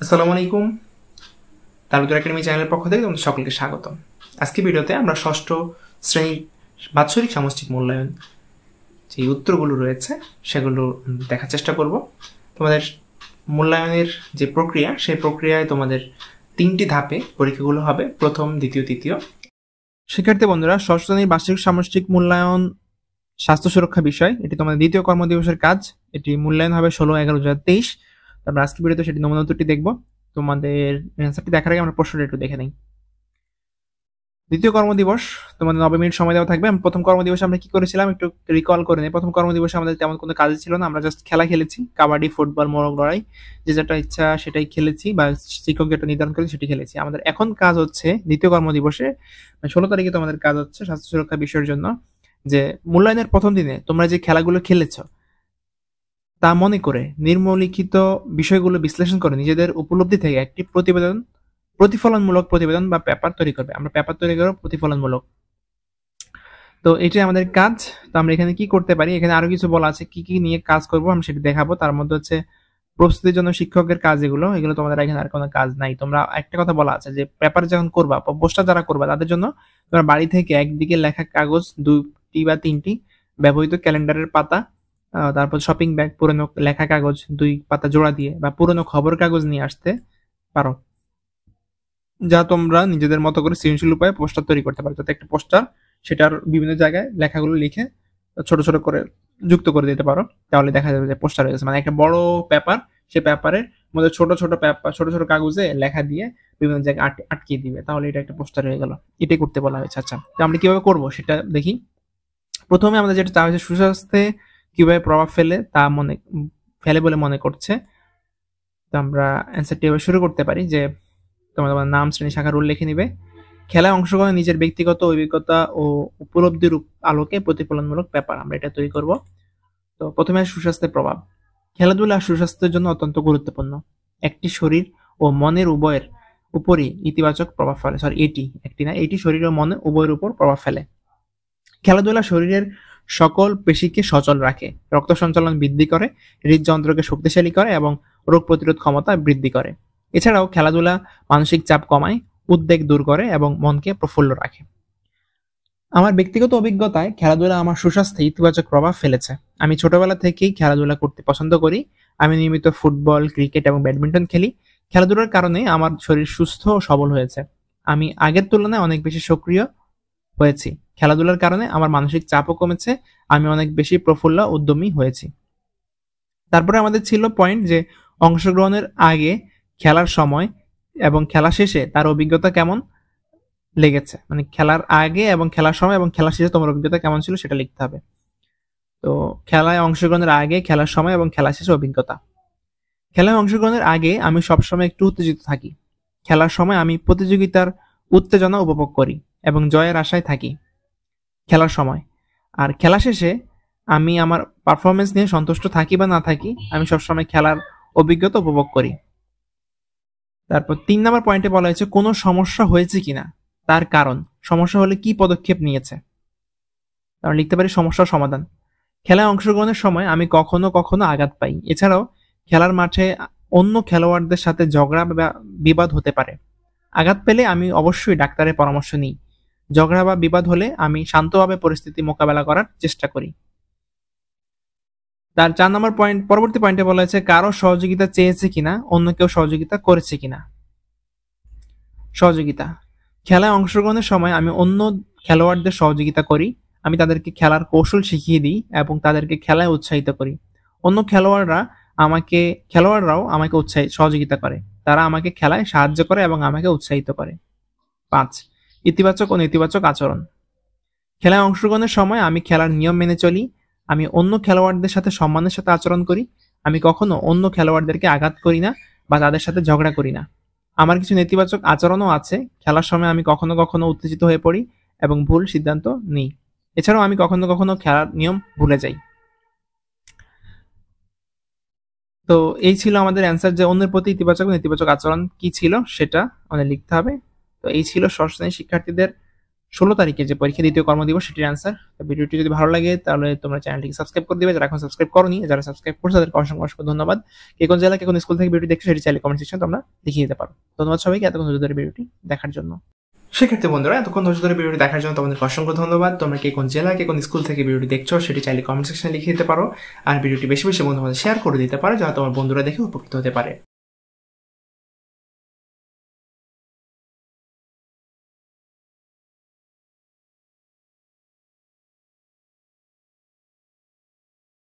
আসসালামু আলাইকুম। তারুদুর একাডেমি চ্যানেলের পক্ষ থেকে তোমাদের সকলকে স্বাগতম। আজকে ভিডিওতে আমরা ষষ্ঠ শ্রেণীর বাৎসরিক সামষ্টিক মূল্যায়ন যে উত্তরগুলো রয়েছে সেগুলো দেখার চেষ্টা করব। তোমাদের মূল্যায়নের যে প্রক্রিয়া, সেই প্রক্রিয়ায় তোমাদের 3টি ধাপে পরীক্ষাগুলো হবে, প্রথম, দ্বিতীয়, তৃতীয়। শিক্ষার্থী বন্ধুরা, ষষ্ঠ শ্রেণীর বার্ষিক সামষ্টিক মূল্যায়ন স্বাস্থ্য সুরক্ষা বিষয়, এটি তোমাদের দ্বিতীয় কর্মদিবসের কাজ। এটি মূল্যায়ন হবে 16/11/2023। আমরা আজকে ভিডিওতে সেটি নমুনা উত্তরটি দেখব। তোমাদের অ্যান্সারটি দেখার আগে আমরা প্রশ্নটা একটু দেখে নিই। দ্বিতীয় কর্মদিবস, তোমাদের 90 মিনিট সময় দেওয়া থাকবে। প্রথম কর্মদিবসে আমরা কি করেছিলাম একটু রিকল করে নিই। প্রথম কর্মদিবসে আমাদের তেমন কোনো কাজ ছিল না, আমরা জাস্ট খেলা খেলেছি, কাবাডি, ফুটবল, মোরগ লড়াই, যে যেটা ইচ্ছা সেটাই খেলেছি, বা শিক্ষক যেটা নির্ধারণ করেছে সেটি খেলেছি। আমাদের এখন কাজ হচ্ছে দ্বিতীয় কর্মদিবসে 16 তারিখে তোমাদের কাজ হচ্ছে স্বাস্থ্য সুরক্ষা বিষয়ের জন্য, যে মূল্যায়নের প্রথম দিনে তোমরা যে খেলাগুলো খেলেছ তা মনে করে নিম্নলিখিত বিষয়গুলো বিশ্লেষণ করে নিজেদের উপলব্ধি থেকে একটি প্রতিফলনমূলক প্রতিবেদন বা পেপার তৈরি করবে। আমরা পেপার তৈরি করবো প্রতিফলনমূলক। তো এটাই আমাদের কাজ। তো আমরা এখানে কি করতে পারি, এখানে আরো কিছু বলা আছে, কি কি নিয়ে কাজ করব আমি সেটা দেখাবো। তার মধ্যে হচ্ছে প্রস্তুতির জন্য শিক্ষকের কাজ, এগুলো তোমাদের এখানে আর কোনো কাজ নাই। তোমরা একটা কথা বলা আছে যে পেপার যখন করবা, পোস্টার যারা করবা তাদের জন্য তোমরা বাড়ি থেকে একদিকে লেখা কাগজ 2টি বা 3টি, ব্যবহৃত ক্যালেন্ডারের পাতা, তারপর শপিং ব্যাগ, পুরনো লেখা কাগজ 2 পাতা জোড়া দিয়ে, বা পুরনো খবর কাগজ নিয়ে আসতে পারো, যা তোমরা নিজেদের মতো করে সৃজনশীল উপায়ে পোস্টার তৈরি করতে পারো। যাতে একটা পোস্টার সেটার বিভিন্ন জায়গায় লেখাগুলো লিখে ছোট ছোট করে যুক্ত করে দিতে পারো, তাহলে দেখা যাবে যে পোস্টার হয়ে গেছে। মানে একটা বড় পেপার, সে পেপারের মধ্যে ছোট ছোট পেপার, ছোট ছোট কাগজে লেখা দিয়ে বিভিন্ন জায়গায় আটকিয়ে দিবে, তাহলে এটা একটা পোস্টার হয়ে গেল। এটাই করতে বলা হয়েছে। আচ্ছা, তো আমরা কিভাবে করবো সেটা দেখি। প্রথমে আমাদের যেটা চাওয়া হয়েছে, সুস্বাস্থ্যে কিভাবে প্রভাব ফেলে বলে মনে করছে। তো আমরা অ্যান্সারটি এভাবে শুরু করতে পারি যে তোমার নাম, শ্রেণী, শাখার উল্লেখ লিখে নিবে। খেলায় অংশগ্রহণ নিজের ব্যক্তিগত অভিজ্ঞতা ও উপলব্ধির আলোকে প্রতিফলনমূলক পেপার, আমরা এটা তৈরি করব। তো প্রথমে সুস্বাস্থ্যের প্রভাব। খেলাধুলা সুস্বাস্থ্যের জন্য অত্যন্ত গুরুত্বপূর্ণ। একটি শরীর ও মনের উভয়ের উপরই ইতিবাচক প্রভাব ফেলে। এটি শরীর ও মনে উভয়ের উপর প্রভাব ফেলে। খেলাধুলা শরীরের সকল পেশিকে সচল রাখে, রক্ত সঞ্চালন বৃদ্ধি করে, হৃদযন্ত্রকে শক্তিশালী করে এবং রোগ প্রতিরোধ ক্ষমতা বৃদ্ধি করে। এছাড়াও খেলাধুলা মানসিক চাপ কমায়, উদ্বেগ দূর করে এবং মনকে প্রফুল্ল রাখে। আমার ব্যক্তিগত অভিজ্ঞতায় খেলাধুলা আমার সুস্বাস্থ্যে ইতিবাচক প্রভাব ফেলেছে। আমি ছোটবেলা থেকেই খেলাধুলা করতে পছন্দ করি। আমি নিয়মিত ফুটবল, ক্রিকেট এবং ব্যাডমিন্টন খেলি। খেলাধুলার কারণে আমার শরীর সুস্থ ও সবল হয়েছে। আমি আগের তুলনায় অনেক বেশি সক্রিয় হয়েছি। খেলাধুলার কারণে আমার মানসিক চাপও কমেছে। আমি অনেক বেশি প্রফুল্ল, উদ্যমী হয়েছি। তারপরে আমাদের ছিল পয়েন্ট যে অংশগ্রহণের আগে, খেলার সময় এবং খেলা শেষে তার অভিজ্ঞতা কেমন লেগেছে। মানে খেলার আগে এবং খেলার সময় এবং খেলা শেষে তোমার অভিজ্ঞতা কেমন ছিল সেটা লিখতে হবে। তো খেলায় অংশগ্রহণের আগে, খেলার সময় এবং খেলা শেষে অভিজ্ঞতা। খেলায় অংশগ্রহণের আগে আমি সবসময় একটু উত্তেজিত থাকি। খেলার সময় আমি প্রতিযোগিতার উত্তেজনা উপভোগ করি এবং জয়ের আশায় থাকি খেলার সময়। আর খেলা শেষে আমি আমার পারফরমেন্স নিয়ে সন্তুষ্ট থাকি বা না থাকি, আমি সবসময় খেলার অভিজ্ঞতা উপভোগ করি। তারপর 3 নম্বর পয়েন্টে বলা হয়েছে কোনো সমস্যা হয়েছে কিনা, তার কারণ, সমস্যা হলে কি পদক্ষেপ নিয়েছে। আমরা লিখতে পারি সমস্যার সমাধান। খেলায় অংশগ্রহণের সময় আমি কখনো কখনো আঘাত পাই। এছাড়াও খেলার মাঠে অন্য খেলোয়াড়দের সাথে ঝগড়া বা বিবাদ হতে পারে। আঘাত পেলে আমি অবশ্যই ডাক্তারের পরামর্শ নিই। ঝগড়া বা বিবাদ হলে আমি শান্তভাবে পরিস্থিতি মোকাবেলা করার চেষ্টা করি। তার 4 নম্বর পয়েন্ট, পরবর্তী পয়েন্টে বলা হয়েছে কারো সহযোগিতা চেয়েছে কিনা, অন্য কেউ সহযোগিতা করেছে কিনা। সহযোগিতা। খেলায় অংশগ্রহণের সময় আমি অন্য খেলোয়াড়দের সহযোগিতা করি। আমি তাদেরকে খেলার কৌশল শিখিয়ে দিই এবং তাদেরকে খেলায় উৎসাহিত করি। অন্য খেলোয়াড়রাও আমাকে সহযোগিতা করে। তারা আমাকে খেলায় সাহায্য করে এবং আমাকে উৎসাহিত করে। 5, ইতিবাচক ও নেতিবাচক আচরণ। খেলায় অংশগ্রহণের সময় আমি খেলার নিয়ম মেনে চলি। আমি অন্য খেলোয়াড়দের সাথে সম্মানের সাথে আচরণ করি। আমি কখনো অন্য খেলোয়াড়দেরকে আঘাত করি না বা তাদের সাথে ঝগড়া করি না। আমার কিছু নেতিবাচক আচরণও আছে। খেলার সময় আমি কখনো কখনো উত্তেজিত হয়ে পড়ি এবং ভুল সিদ্ধান্ত নিই। এছাড়াও আমি কখনো কখনো খেলার নিয়ম ভুলে যাই। তো এই ছিল আমাদের অ্যান্সার, যে অন্যের প্রতি ইতিবাচক ও নেতিবাচক আচরণ কি ছিল সেটা আমাদের লিখতে হবে। তো এই ছিল ষষ্ঠ শ্রেণীর শিক্ষার্থীদের 16 তারিখে যে পরীক্ষা দ্বিতীয় কর্মদিবস সেটির অ্যান্সার। ভিডিওটি যদি ভালো লাগে তাহলে তোমরা চ্যানেলটিকে সাবস্ক্রাইব করে দিবে, যারা এখন সাবস্ক্রাইব করোনি। যারা সাবস্ক্রাইব করছো তাদেরকে অসংখ্য অসংখ্য ধন্যবাদ। কে কোন জেলা কে কোন স্কুল থেকে ভিডিও দেখছো সেটি চাইলে কমেন্ট সেকশনে তোমরা লিখিয়ে দিতে পারো। ধন্যবাদ সবাইকে এতক্ষণ ধরে ভিডিওটি দেখার জন্য। সেক্ষেত্রে বন্ধুরা এতক্ষণ ধরে ভিডিওটি দেখার জন্য তোমাদেরকে অসংখ্য ধন্যবাদ। তোমরা কে কোন জেলা কে কোন স্কুল থেকে ভিডিওটি দেখছো সেটি চাইলে কমেন্ট সেকশনে লিখে দিতে পারো। আর ভিডিওটি বেশি বেশি বন্ধুদের শেয়ার করে দিতে পারো, যাতে তোমার বন্ধুরা দেখে উপকৃত হতে পারে।